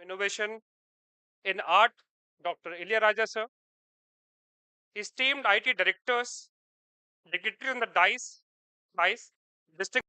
Innovation in Art, Dr. Ilyaraja sir, esteemed IT directors, dignitaries on the dice, district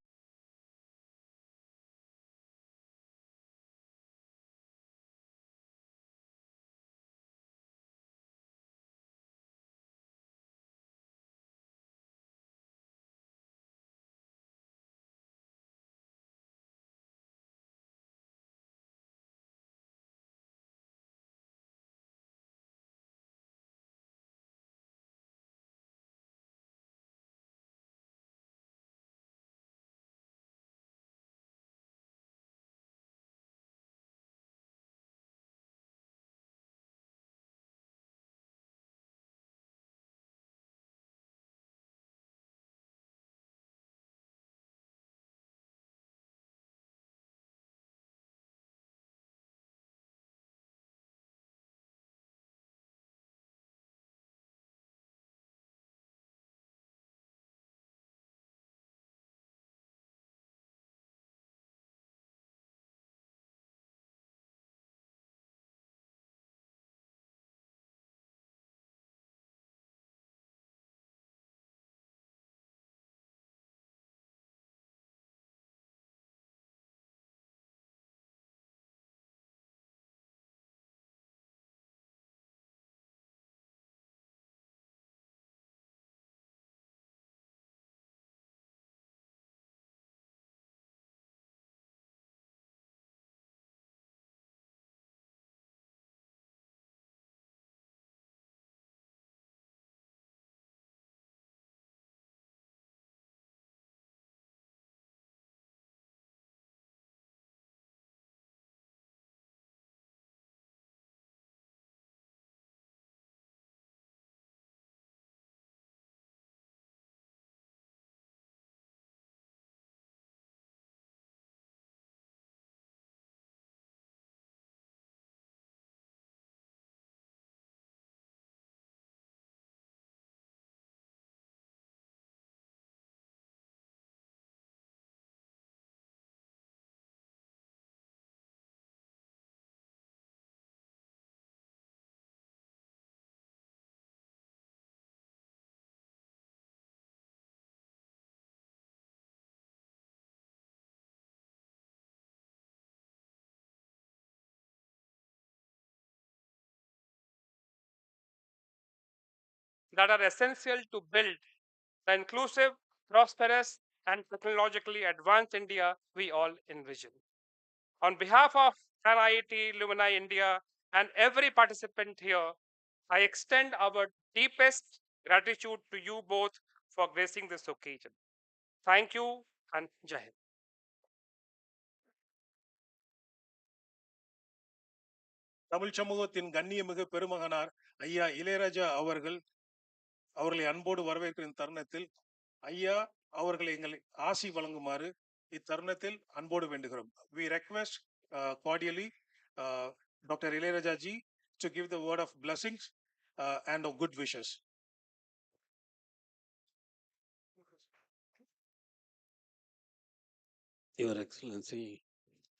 that are essential to build the inclusive, prosperous, and technologically advanced India we all envision. On behalf of PanIIT Lumina India and every participant here, I extend our deepest gratitude to you both for gracing this occasion. Thank you and Jai Hind. Tamil சமூகத்தின் கண்ணியமிகு பெருமகனார் ஐயா இளையராஜா அவர்களை அன்போடு வரவேற்கிற தருணத்தில் ஐயா அவர்களை எங்களை ஆசி வழங்குமாறு இத்தருணத்தில் அன்போடு வேண்டுகிறோம். We request cordially Dr. Ilayaraja ji to give the word of blessings and of good wishes. Your Excellency,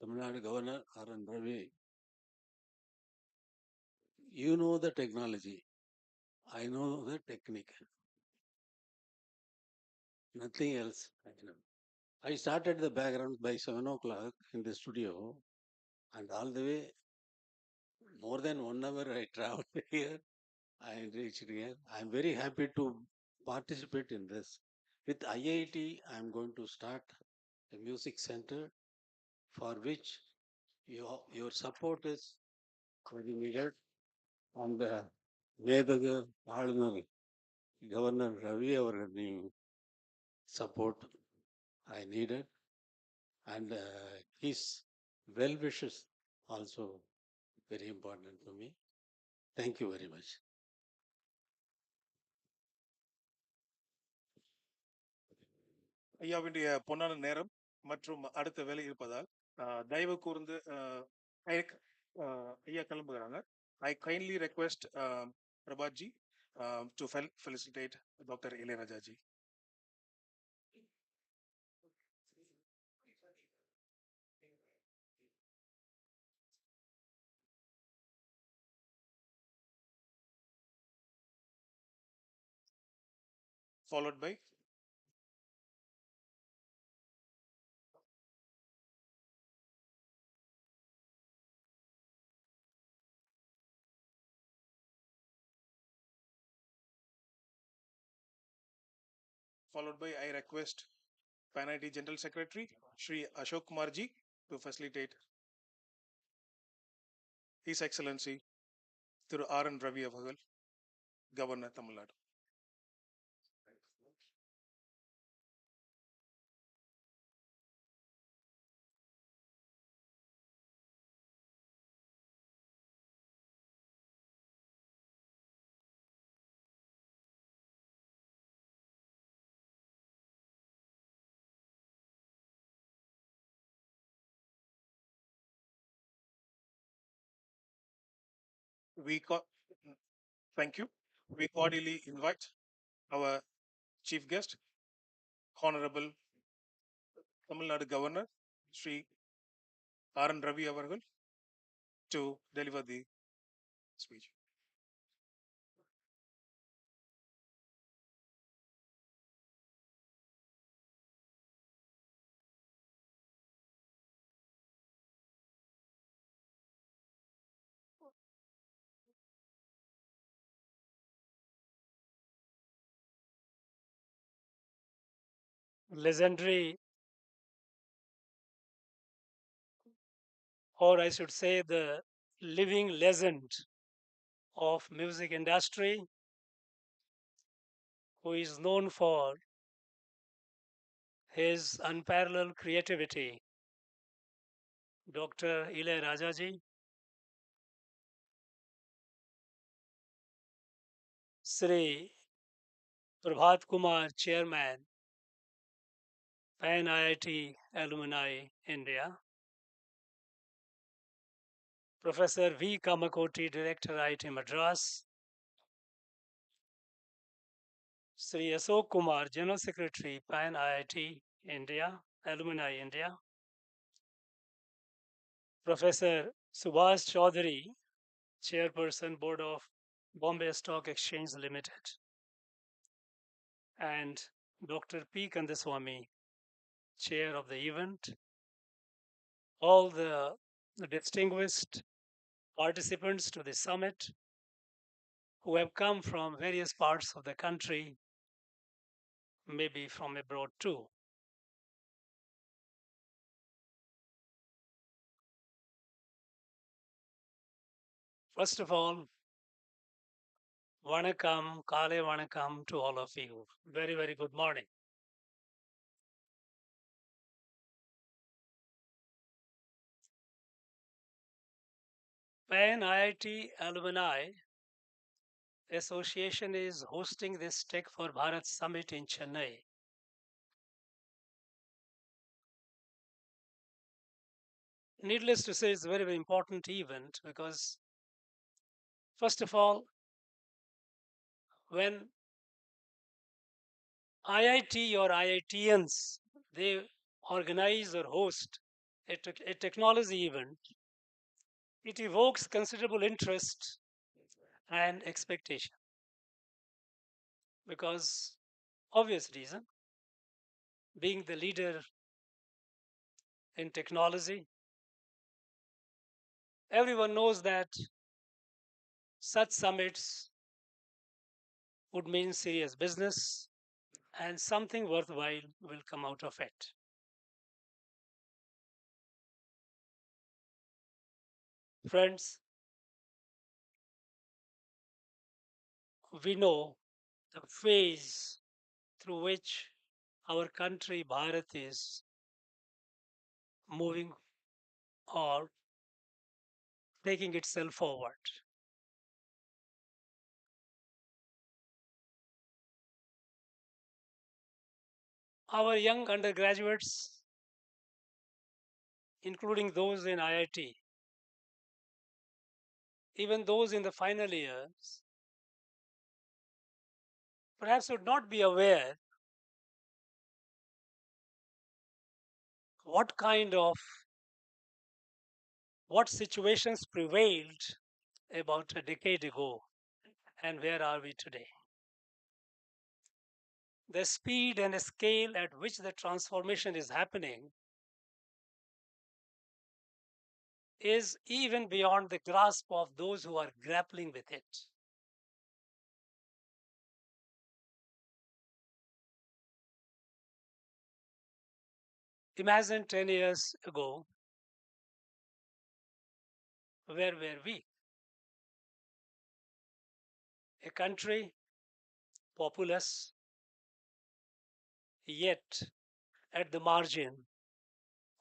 Tamil Nadu Governor R.N. Ravi, you know the technology. I know the technique. Nothing else. I started the background by 7 o'clock in the studio, and all the way, more than 1 hour I traveled here. I reached here. I'm very happy to participate in this. With IIT, I'm going to start a music center for which your support is very needed. And மேதகு ஆளுநர் governor Ravi அவர்களின் support I needed, and his well wishes also very important to me. Thank you very much. ஐயாவுடைய பொன்னான நேரம் மற்றும் அடுத்த வேலை இருப்பதால் தயவு கூர்ந்து ஐயா கிளம்புகிறாங்க. I kindly request Prabhat ji to felicitate Dr. Ilayaraja ji. followed by I request PanIIT General Secretary Shri Ashok Kumarji to facilitate His Excellency Thiru R.N. Ravi Avagal, Governor Tamil Nadu. Thank you. We cordially invite our chief guest, Honorable Tamil Nadu Governor Shri R.N. Ravi Avagal, to deliver the speech. Legendary, or I should say the living legend of music industry, who is known for his unparalleled creativity, Dr. Ilaiyaraaja ji, Sri Prabhat Kumar, Chairman, PanIIT Alumni India, Professor V. Kamakoti, Director IIT Madras, Sri Ashok Kumar, General Secretary, PanIIT India, Alumni India, Professor Subhash Chaudhary, Chairperson, Board of Bombay Stock Exchange Limited, and Dr. P. Kandaswamy, Chair of the event, all the distinguished participants to the summit who have come from various parts of the country, maybe from abroad too. First of all, Vanakkam, Kale Vanakkam to all of you. Very, very good morning. PanIIT Alumni Association is hosting this Tech4Bharat Summit in Chennai. Needless to say, it's a very, very important event because, first of all, when IIT or IITians, they organize or host a technology event, it evokes considerable interest and expectation because, obvious reason, being the leader in technology, everyone knows that such summits would mean serious business and something worthwhile will come out of it. Friends, we know the phase through which our country, Bharat, is moving or taking itself forward. Our young undergraduates, including those in IIT, even those in the final years, perhaps would not be aware what situations prevailed about a decade ago and where are we today. the speed and scale at which the transformation is happening is even beyond the grasp of those who are grappling with it. Imagine 10 years ago, where were we? A country, populous, yet at the margin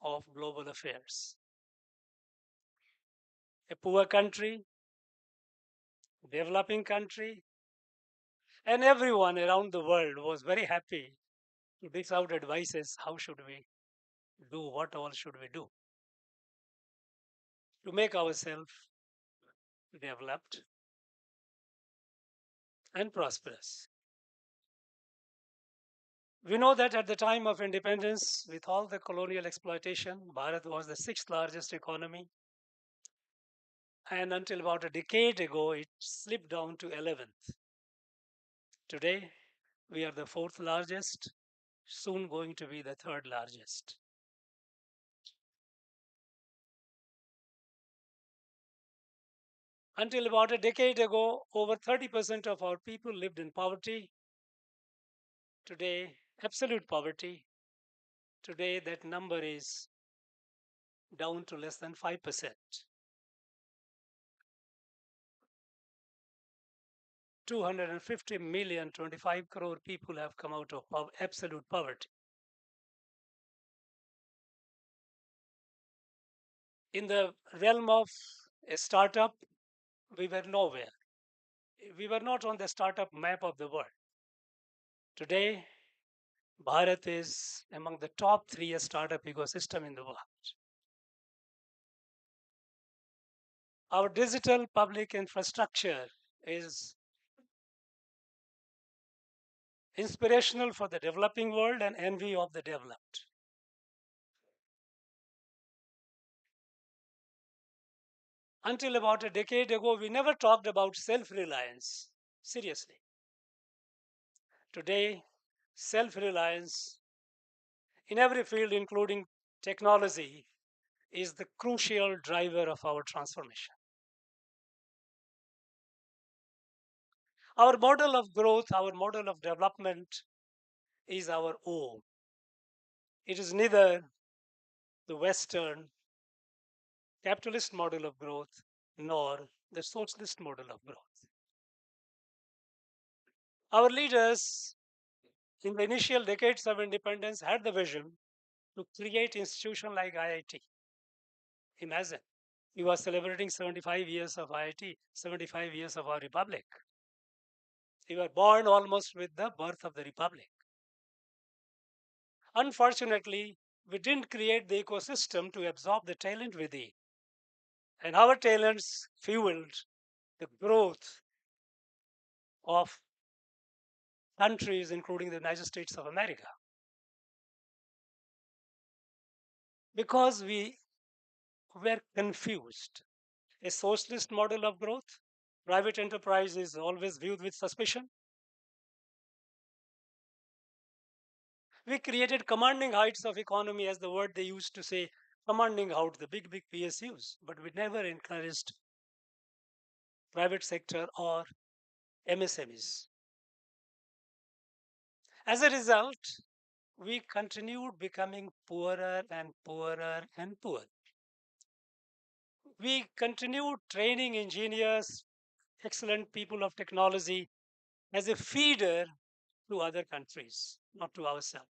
of global affairs. A poor country, developing country, and everyone around the world was very happy to dish out advices. How should we do? What all should we do to make ourselves developed and prosperous? We know that at the time of independence, with all the colonial exploitation, Bharat was the sixth largest economy. And until about a decade ago, it slipped down to 11th. Today, we are the fourth largest, soon going to be the third largest. Until about a decade ago, over 30% of our people lived in poverty. Today, absolute poverty. Today, that number is down to less than 5%. 250 million, 25 crore people have come out of absolute poverty. In the realm of a startup, we were nowhere. We were not on the startup map of the world. Today, Bharat is among the top three startup ecosystem in the world. Our digital public infrastructure is inspirational for the developing world and envy of the developed. Until about a decade ago, we never talked about self-reliance seriously. Today, self-reliance in every field, including technology, is the crucial driver of our transformation. Our model of growth, our model of development is our own. It is neither the Western capitalist model of growth nor the socialist model of growth. Our leaders in the initial decades of independence had the vision to create institutions like IIT. Imagine, we were celebrating 75 years of IIT, 75 years of our republic. We were born almost with the birth of the republic. Unfortunately, we didn't create the ecosystem to absorb the talent within. And our talents fueled the growth of countries, including the United States of America. Because we were confused. A socialist model of growth, private enterprise is always viewed with suspicion. We created commanding heights of economy, as the word they used to say, commanding out the big PSUs, but we never encouraged private sector or MSMEs. As a result, we continued becoming poorer and poorer and poorer. We continued training engineers, excellent people of technology, as a feeder to other countries, not to ourselves.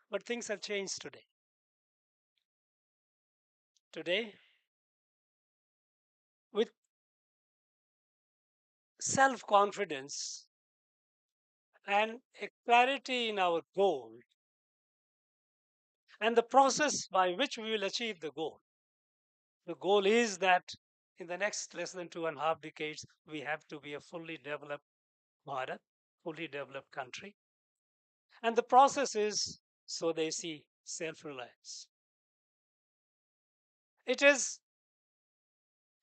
But things have changed today. Today, with self-confidence and a clarity in our goal and the process by which we will achieve the goal. The goal is that in the next less than 2.5 decades, we have to be a fully developed Bharat, fully developed country. And the process is, so they see, self-reliance. It is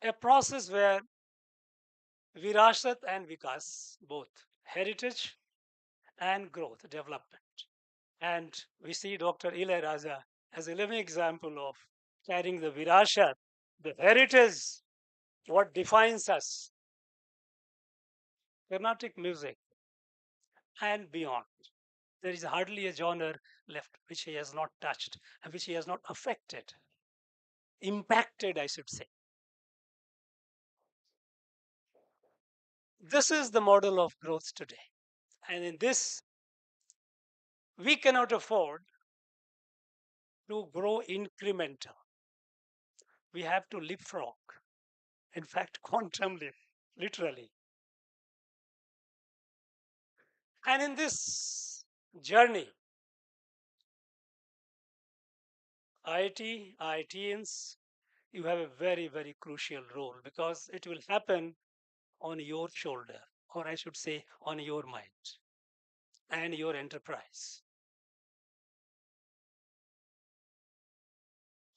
a process where Virasat and Vikas, both heritage and growth, development. And we see Dr. Ilaiyaraaja as a living example of carrying the virashat, the heritage, what defines us, Carnatic music and beyond. There is hardly a genre left which he has not touched and which he has not affected, impacted, I should say. This is the model of growth today. And in this, we cannot afford to grow incremental. We have to leapfrog. In fact, quantum leap, literally. And in this journey, IITians, you have a very, very crucial role because it will happen on your shoulder, or I should say, on your mind and your enterprise.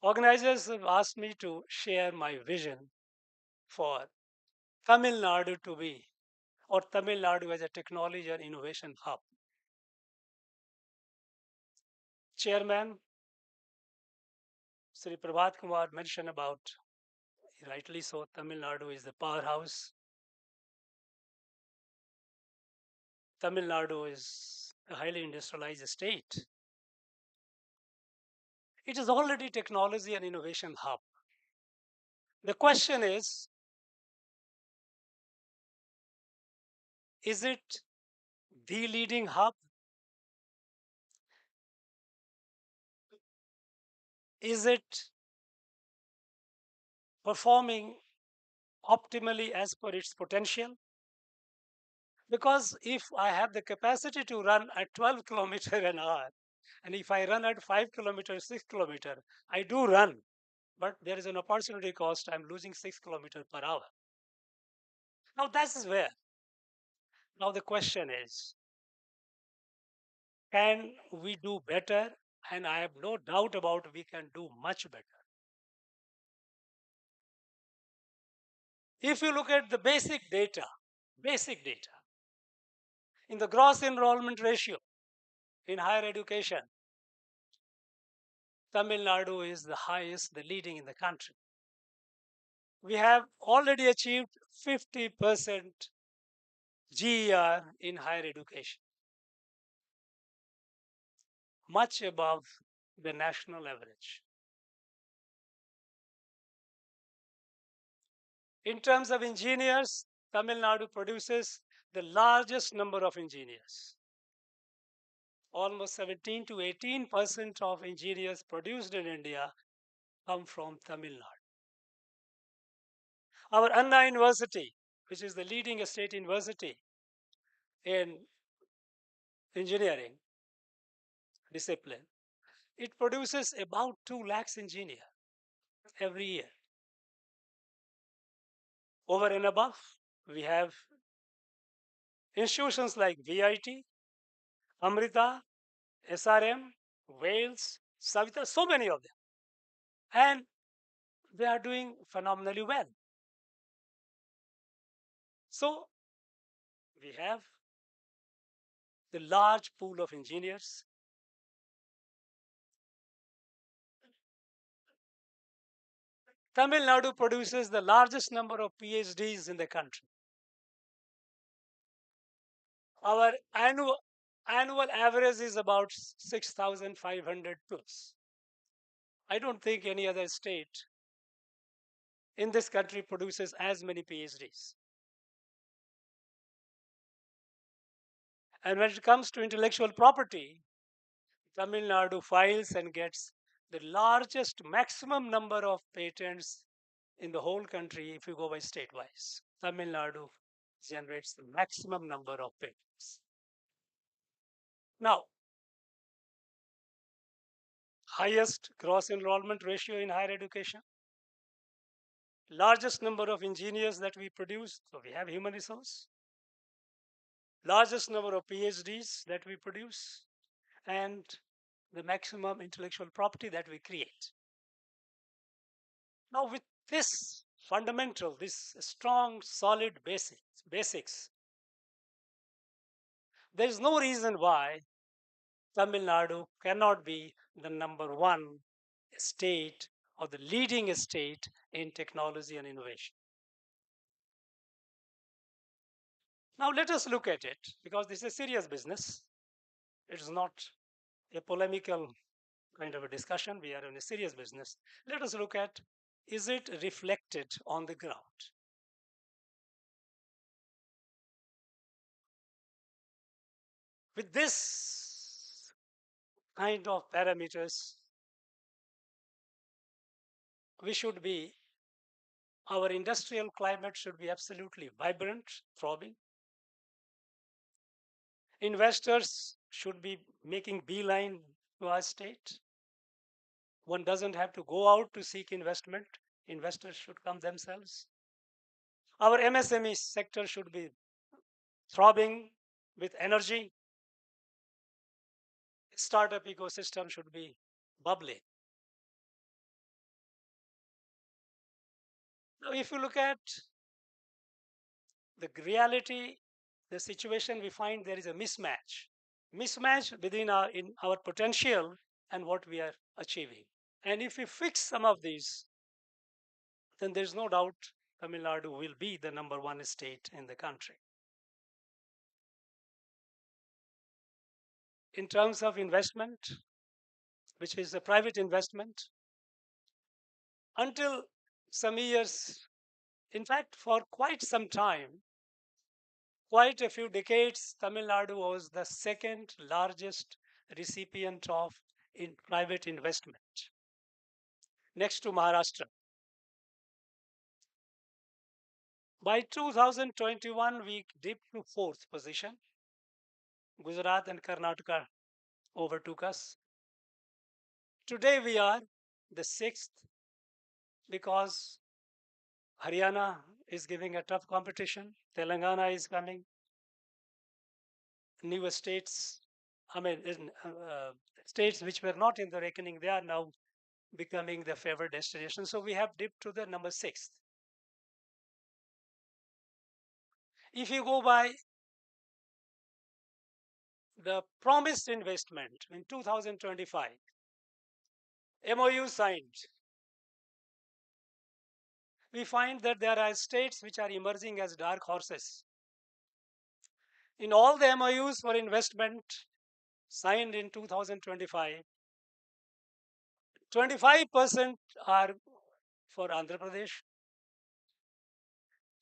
Organizers have asked me to share my vision for Tamil Nadu to be, or Tamil Nadu as a technology and innovation hub. Chairman Sri Prabhat Kumar mentioned about, rightly so, Tamil Nadu is the powerhouse. Tamil Nadu is a highly industrialized state. It is already technology and innovation hub. The question is it the leading hub? Is it performing optimally as per its potential? Because if I have the capacity to run at 12 kilometer an hour, and if I run at 5 kilometers, 6 kilometer, I do run, but there is an opportunity cost. I'm losing 6 kilometers per hour. Now that's where. Now the question is, can we do better? And I have no doubt about we can do much better. If you look at the basic data, in the gross enrollment ratio in higher education, Tamil Nadu is the highest, the leading in the country. We have already achieved 50% GER in higher education, much above the national average. In terms of engineers, Tamil Nadu produces the largest number of engineers. Almost 17 to 18% of engineers produced in India come from Tamil Nadu. Our Anna University, which is the leading state university in engineering discipline, it produces about 2 lakhs engineers every year. Over and above, we have institutions like VIT, Amrita, SRM, Wales, Savita, so many of them. And they are doing phenomenally well. So we have the large pool of engineers. Tamil Nadu produces the largest number of PhDs in the country. Our annual average is about 6,500 plus. I don't think any other state in this country produces as many PhDs. And when it comes to intellectual property, Tamil Nadu files and gets the largest maximum number of patents in the whole country if you go by state-wise. Tamil Nadu generates the maximum number of patents. Now, highest gross enrollment ratio in higher education, largest number of engineers that we produce, so we have human resource, largest number of PhDs that we produce, and the maximum intellectual property that we create. Now, with this fundamental, this strong, solid basics, There is no reason why Tamil Nadu cannot be the number one state or the leading state in technology and innovation. Now let us look at it, because this is a serious business. It is not a polemical kind of a discussion. We are in a serious business. Let us look at, is it reflected on the ground? With this kind of parameters, we should be, our industrial climate should be absolutely vibrant, throbbing. Investors should be making beeline to our state. One doesn't have to go out to seek investment. Investors should come themselves. Our MSME sector should be throbbing with energy. Startup ecosystem should be bubbling. Now, if you look at the reality, the situation, we find there is a mismatch within our potential and what we are achieving. And if we fix some of these, then there's no doubt Tamil Nadu will be the number one state in the country. In terms of investment, which is a private investment, until some years, in fact, for quite some time, quite a few decades, Tamil Nadu was the second largest recipient of private investment, next to Maharashtra. By 2021, we dipped to fourth position. Gujarat and Karnataka overtook us. Today we are the sixth, because Haryana is giving a tough competition. Telangana is coming. Newer states, states which were not in the reckoning, they are now becoming the favored destination. So we have dipped to the number sixth. If you go by the promised investment in 2025, MOU signed, we find that there are states which are emerging as dark horses. In all the MOUs for investment signed in 2025, 25% are for Andhra Pradesh,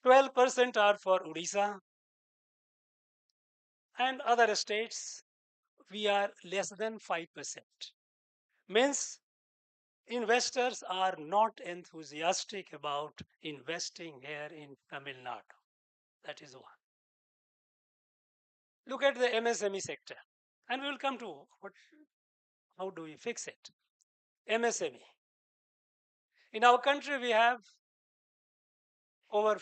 12% are for Odisha, and other states we are less than 5%. Means investors are not enthusiastic about investing here in Tamil Nadu. That is one. Look at the MSME sector, and we will come to how do we fix it. MSME. In our country, we have over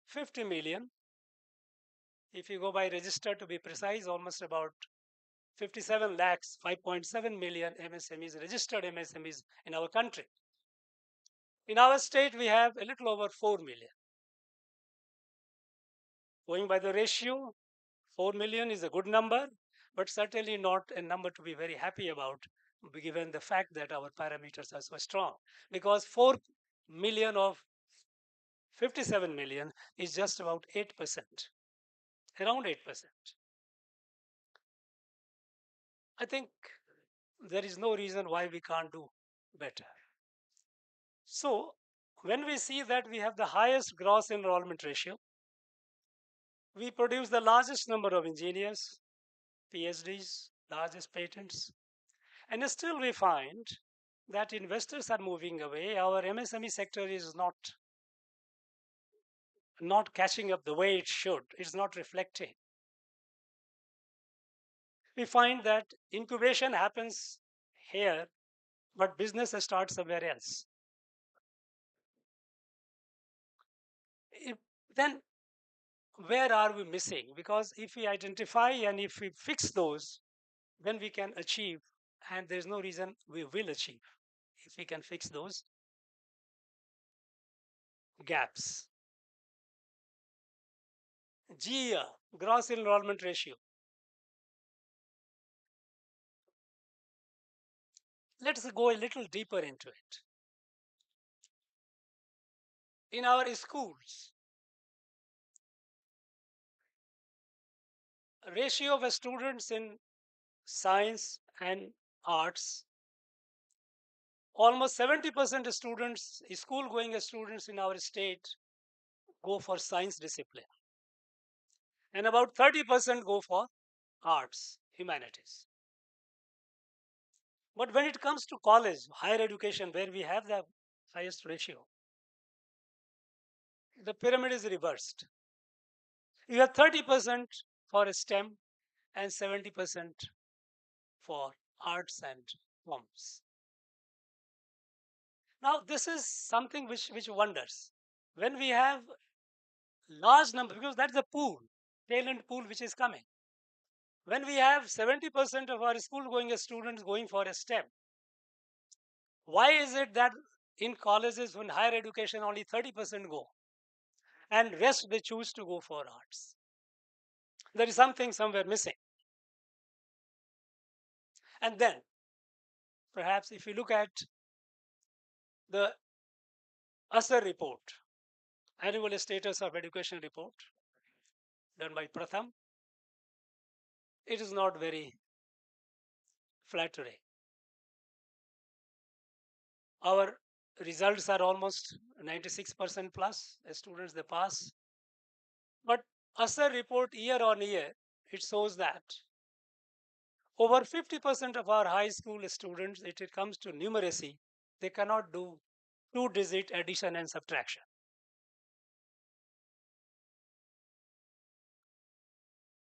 50 million. If you go by register, to be precise, almost about 57 lakhs, 5.7 million MSMEs, registered MSMEs in our country. In our state, we have a little over 4 million. Going by the ratio, 4 million is a good number, but certainly not a number to be very happy about, given the fact that our parameters are so strong. Because 4 million of 57 million is just about 8%, around 8%. I think there is no reason why we can't do better. So, when we see that we have the highest gross enrollment ratio, we produce the largest number of engineers, PhDs, largest patents, and still we find that investors are moving away. Our MSME sector is not catching up the way it should. It's not reflecting. We find that incubation happens here, but business starts somewhere else. Then where are we missing? Because if we identify and if we fix those, then we can achieve, and there's no reason we will achieve if we can fix those gaps. GER, gross enrollment ratio. Let's go a little deeper into it. In our schools, ratio of students in science and arts, almost 70% of students, school going students in our state go for science discipline, and about 30% go for arts, humanities. But when it comes to college, higher education, where we have the highest ratio, the pyramid is reversed. You have 30% for STEM and 70% for arts and commerce. Now, this is something which wonders. When we have large number, because that's the pool, talent pool which is coming. When we have 70% of our school going students going for a STEM, why is it that in colleges, when higher education, only 30% go and rest they choose to go for arts? There is something somewhere missing. And then perhaps if you look at the ASER report, annual status of education report done by Pratham, it is not very flattering. Our results are almost 96% plus students they pass. But ASER report year on year, it shows that over 50% of our high school students, if it comes to numeracy, they cannot do two-digit addition and subtraction.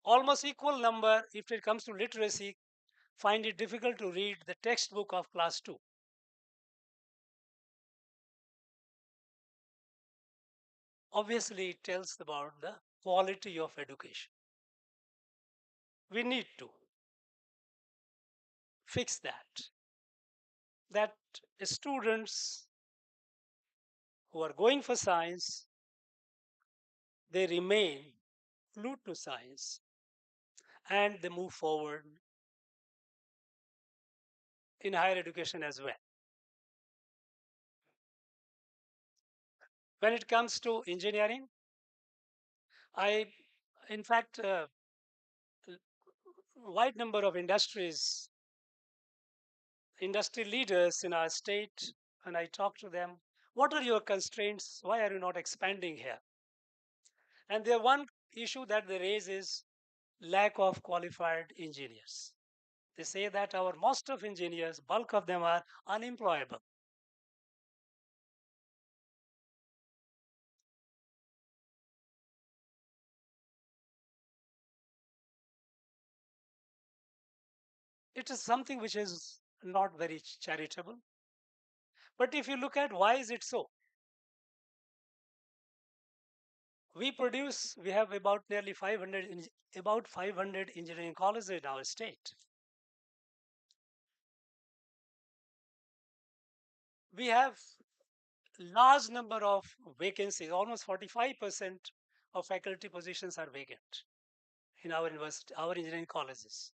Almost equal number, if it comes to literacy, find it difficult to read the textbook of class 2. Obviously, it tells about the quality of education. We need to fix that students who are going for science, they remain glued to science and they move forward in higher education as well. When it comes to engineering, in fact, wide number of industry leaders in our state, and I talk to them, what are your constraints? Why are you not expanding here? And the one issue that they raise is lack of qualified engineers. They say that our most of engineers, bulk of them are unemployable. It is something which is not very charitable. But if you look at why is it so? We have about nearly 500 engineering colleges in our state. We have large number of vacancies, almost 45% of faculty positions are vacant in our university, our engineering colleges.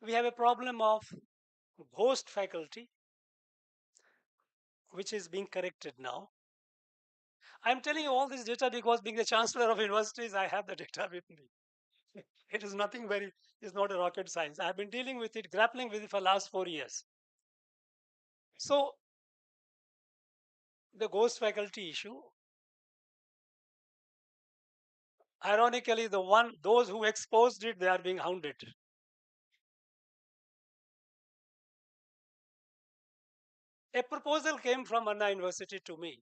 We have a problem of ghost faculty, which is being corrected now. I'm telling you all this data because being the chancellor of universities, I have the data with me. It is nothing very, it's not a rocket science. I've been dealing with it, grappling with it for the last 4 years. So the ghost faculty issue, ironically, those who exposed it, they are being hounded. A proposal came from Anna University to me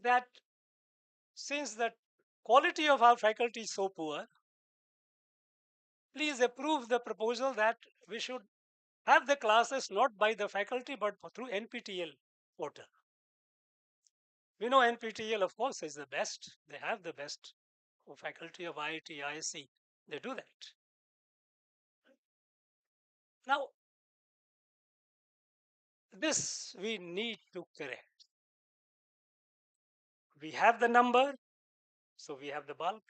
that since the quality of our faculty is so poor, please approve the proposal that we should have the classes not by the faculty but through NPTEL portal. We know NPTEL, of course, is the best. They have the best faculty of IIT, ISC. They do that. Now, this we need to correct. We have the number, so we have the bulk,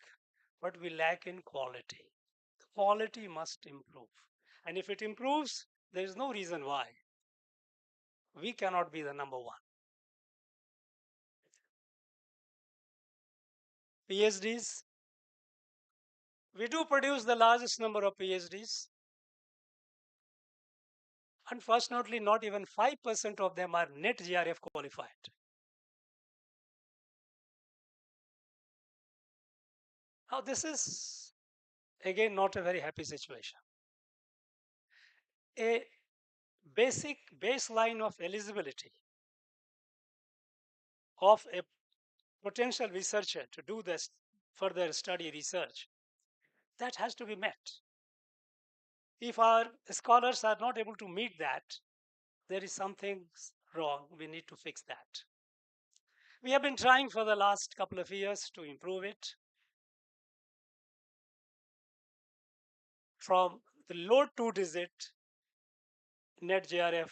but we lack in quality. The quality must improve. And if it improves, there is no reason why we cannot be the number one. PhDs, we do produce the largest number of PhDs. Unfortunately, not even 5% of them are net GRF qualified. Now, this is again not a very happy situation. A basic baseline of eligibility of a potential researcher to do this further study research, that has to be met. If our scholars are not able to meet that, there is something wrong. We need to fix that. We have been trying for the last couple of years to improve it. From the low 2-digit net GRF,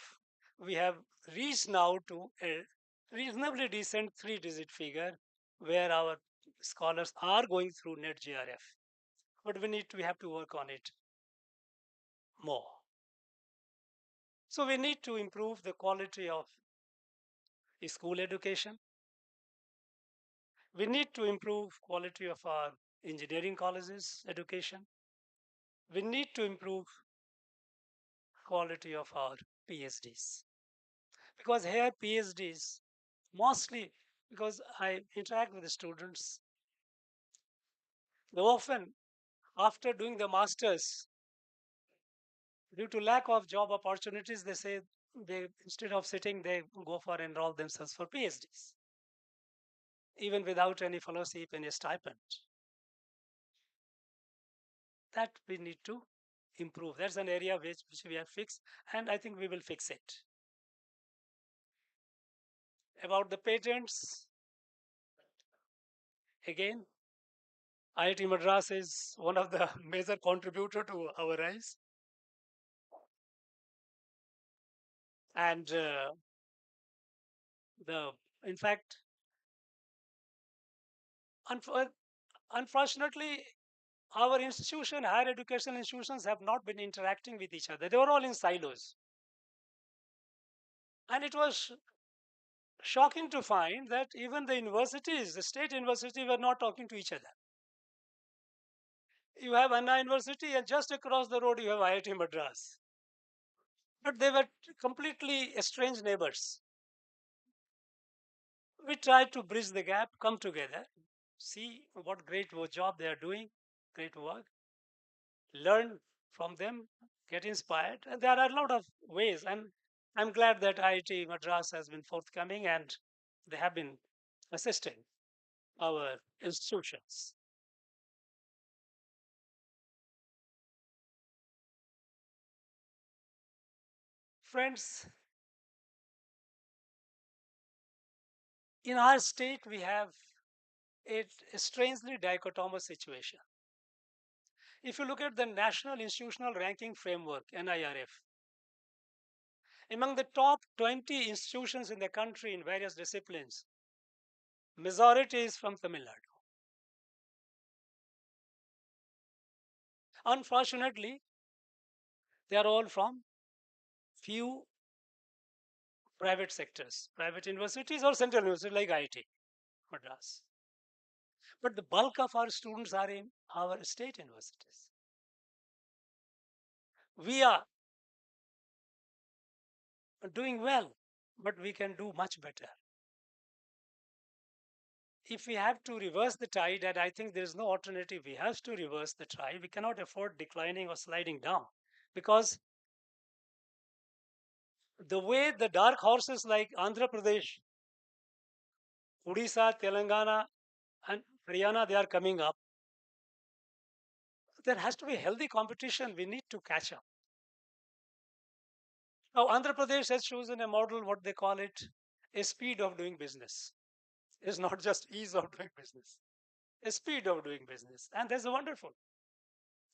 we have reached now to a reasonably decent 3-digit figure where our scholars are going through net GRF. But we have to work on it more. So we need to improve the quality of school education. We need to improve quality of our engineering colleges education. We need to improve quality of our PhDs. Because here PhDs, mostly because I interact with the students, they often, after doing the masters, due to lack of job opportunities, they say they instead of sitting, they go for enroll themselves for PhDs, even without any fellowship, any stipend. That we need to improve. That's an area which we have fixed, and I think we will fix it. About the patents, again, IIT Madras is one of the major contributor to our rise. And in fact, unfortunately, our institution, higher education institutions have not been interacting with each other. They were all in silos. And it was shocking to find that even the universities, the state universities, were not talking to each other. You have Anna University, and just across the road, you have IIT Madras. But they were completely estranged neighbors. We tried to bridge the gap, come together, see what great job they are doing, great work, learn from them, get inspired. And there are a lot of ways. And I'm glad that IIT Madras has been forthcoming and they have been assisting our institutions. Friends, in our state, we have a strangely dichotomous situation. If you look at the National Institutional Ranking Framework, NIRF, among the top 20 institutions in the country in various disciplines, majority is from Tamil Nadu. Unfortunately, they are all from few private sectors, private universities or central universities like IIT Madras. But the bulk of our students are in our state universities. We are doing well, but we can do much better. If we have to reverse the tide, and I think there is no alternative, we have to reverse the tide. We cannot afford declining or sliding down because the way the dark horses like Andhra Pradesh, Odisha, Telangana, and Haryana, they are coming up, there has to be healthy competition. We need to catch up. Now, Andhra Pradesh has chosen a model, what they call it, a speed of doing business. It's not just ease of doing business, a speed of doing business. And that's wonderful.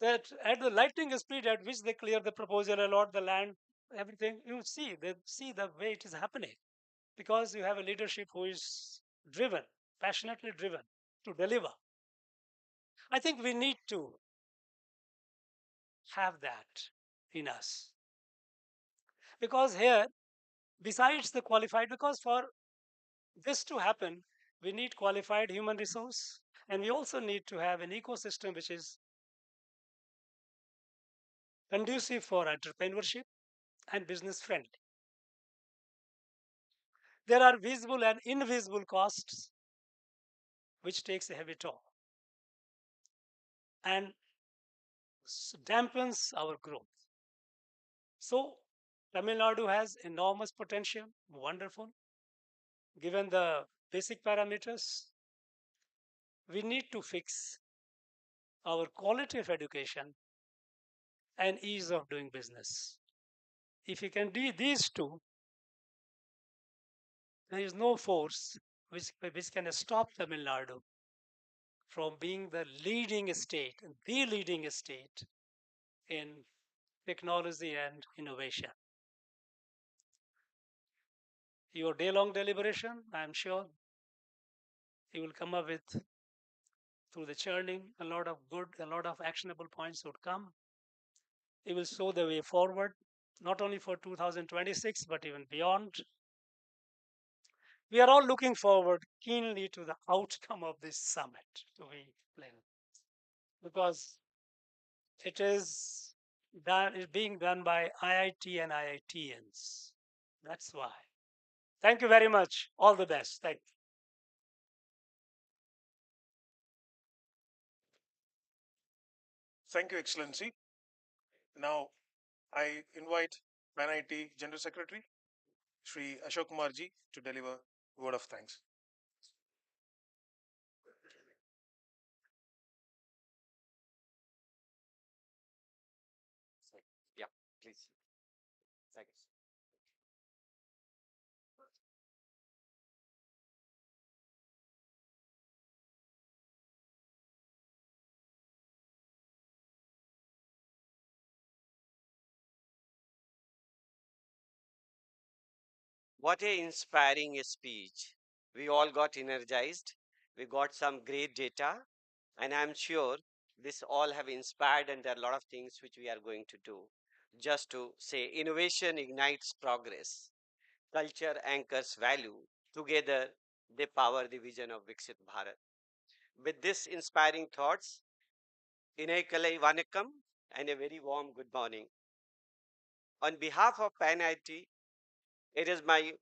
That at the lightning speed at which they clear the proposal, allot the land, everything, they see the way it is happening. Because you have a leadership who is driven, passionately driven to deliver. I think we need to have that. in us. Because here, besides the qualified, because for this to happen, we need qualified human resource, and we also need to have an ecosystem which is conducive for entrepreneurship and business friendly. There are visible and invisible costs which takes a heavy toll and dampens our growth. So Tamil Nadu has enormous potential, wonderful. Given the basic parameters, we need to fix our quality of education and ease of doing business. If you can do these two, there is no force which can stop Tamil Nadu from being the leading state in technology and innovation. Your day long deliberation, I am sure you will come up with, through the churning, a lot of good, a lot of actionable points would come. It will show the way forward, not only for 2026, but even beyond. We are all looking forward keenly to the outcome of this summit, to be plain, because it is being done by IIT and IITians. That's why. Thank you very much. All the best. Thank you. Thank you, Excellency. Now, I invite PanIIT General Secretary, Sri Ashok Kumar ji, to deliver a word of thanks. Yeah, please. Thank you. What a inspiring speech. We all got energized. We got some great data, and I'm sure this all have inspired, and there are a lot of things which we are going to do. Just to say, innovation ignites progress. Culture anchors value. Together, they power the vision of Viksit Bharat. With this inspiring thoughts, Inaikalai Vanakkam and a very warm good morning. On behalf of PanIIT, it is my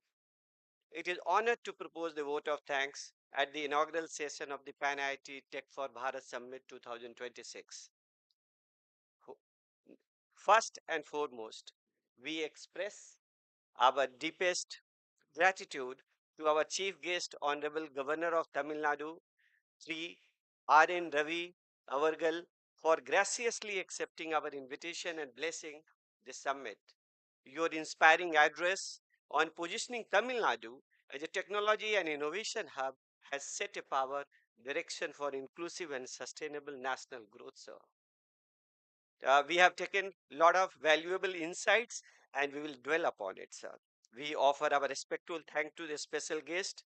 it is honored to propose the vote of thanks at the inaugural session of the PanIIT Tech4Bharat Summit 2026. First and foremost, we express our deepest gratitude to our chief guest, Honorable Governor of Tamil Nadu, Sri R.N. Ravi Avargal, for graciously accepting our invitation and blessing the summit. Your inspiring address on positioning Tamil Nadu as a technology and innovation hub has set a power direction for inclusive and sustainable national growth, sir. We have taken a lot of valuable insights and we will dwell upon it, sir. We offer our respectful thanks to the special guest,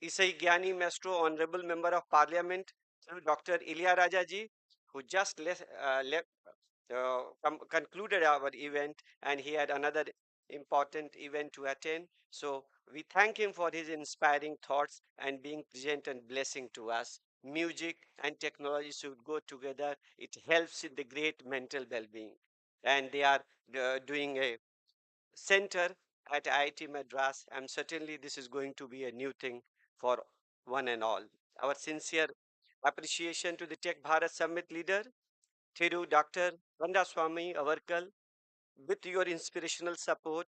Isai Gyani Maestro, Honorable Member of Parliament, Dr. Ilya Rajaji, who just concluded our event and he had another important event to attend. So we thank him for his inspiring thoughts and being present and blessing to us. Music and technology should go together. It helps in the great mental well-being. And they are doing a center at IIT Madras. And certainly this is going to be a new thing for one and all. Our sincere appreciation to the Tech Bharat Summit leader, Thiru Dr. Swami Avarkal, with your inspirational support,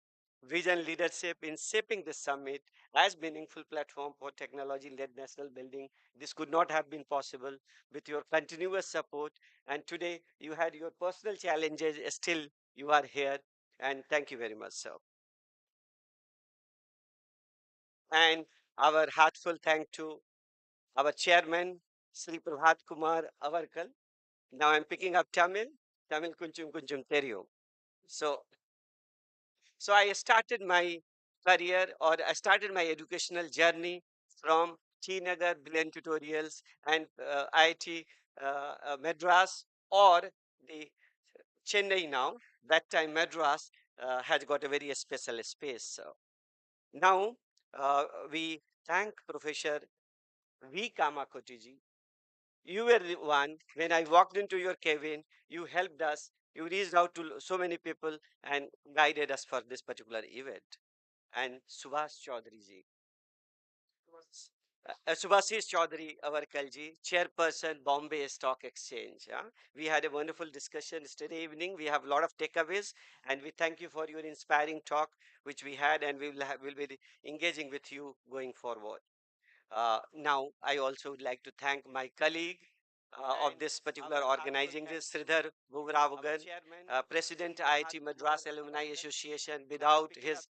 vision leadership in shaping the summit as meaningful platform for technology-led national building. This could not have been possible with your continuous support. And today you had your personal challenges, still you are here. And thank you very much, sir. And our heartfelt thank to our chairman, Sri Prabhat Kumar Avarkal. Now I'm picking up Tamil. Tamil kunchum kunchum terio. So I started my career or I started my educational journey from Srinagar Brilliant Tutorials and IIT Madras or the Chennai now. that time Madras has got a very special space. Now, we thank Professor V. Kamakotiji. You were the one, when I walked into your cabin, you helped us, you reached out to so many people and guided us for this particular event. And Subhash Chaudhary ji. Subhasish Chaudhary, our Kalji, chairperson, Bombay Stock Exchange. We had a wonderful discussion yesterday evening. We have a lot of takeaways, and we thank you for your inspiring talk, which we had, and we'll be engaging with you going forward. Now, I also would like to thank my colleague of this particular organizing this, Sridhar Bhuvravagan, President IIT Madras Alumni Association. Without his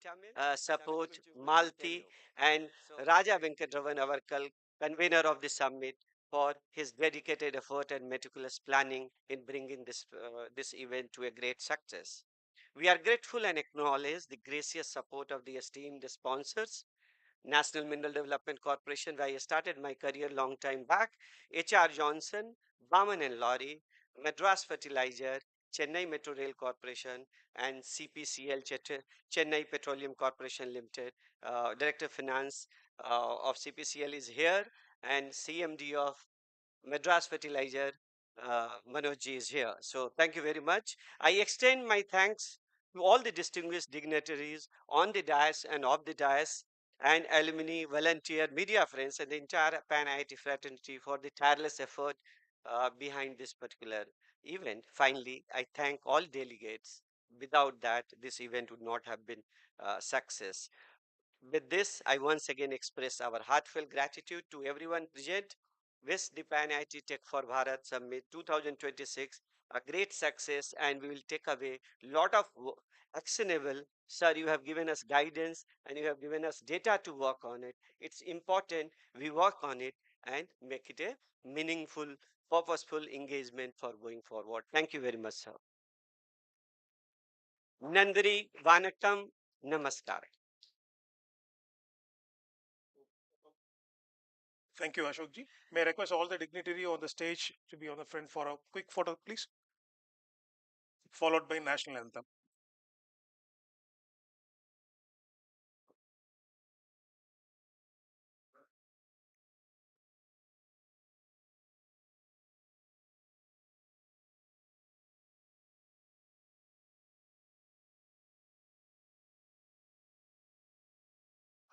support, Malti and Raja Venkatraman, our convener of the summit, for his dedicated effort and meticulous planning in bringing this event to a great success. We are grateful and acknowledge the gracious support of the esteemed sponsors, National Mineral Development Corporation, where I started my career long time back, HR Johnson, Baman and Lorry, Madras Fertilizer, Chennai Metro Rail Corporation, and CPCL, Chennai Petroleum Corporation Limited. Director of Finance of CPCL is here, and CMD of Madras Fertilizer, Manoj ji is here. So thank you very much. I extend my thanks to all the distinguished dignitaries on the dais and off the dais, and alumni, volunteer, media friends, and the entire PanIIT fraternity for the tireless effort behind this particular event. Finally, I thank all delegates. Without that, this event would not have been success. With this, I once again express our heartfelt gratitude to everyone present. Wish the PanIIT Tech4Bharat Summit 2026 a great success, and we will take away a lot of actionable. Sir, you have given us guidance and you have given us data to work on it. It's important we work on it and make it a meaningful, purposeful engagement for going forward. Thank you very much, sir. Nandri Vanakkam, Namaskar. Thank you, Ashok ji. May I request all the dignitary on the stage to be on the front for a quick photo, please, followed by national anthem.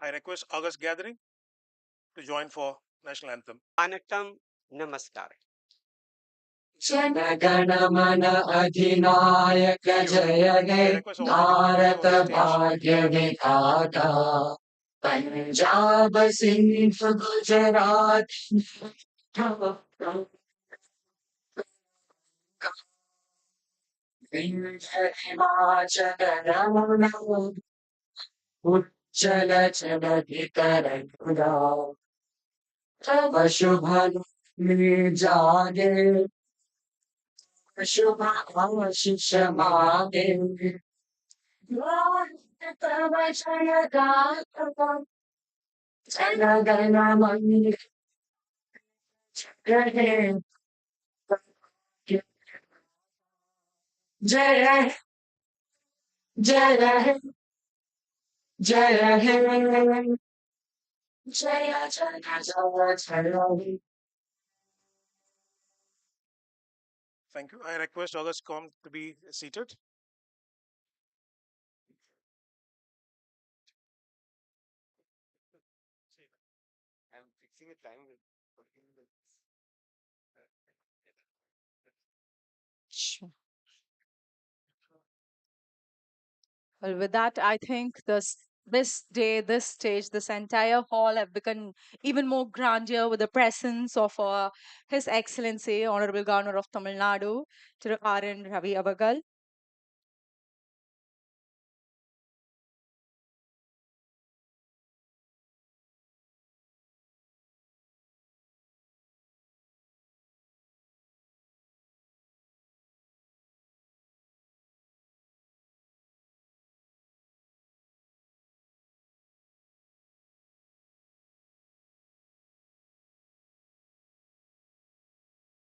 I request August gathering to join for national anthem. Vanakkam, Namaskar. Jana Gana Mana अधिनायक जय हे भारत भाग्य विधाता पंजाब सिंध गुजरात विंध्य हिमाचल यमुना उच्चल जलधितरंगा तव शुभ नाम जागे शुभ आशीष मागे तव जय गाथा जनगण मन जय जय जय जय जय जय जय जय Thank you. I request August Com to be seated. I'm fixing a time with. Sure. Well, with that, I think this day, this stage, this entire hall have become even more grandeur with the presence of His Excellency, Honorable Governor of Tamil Nadu, Thiru R.N. Ravi Abagal.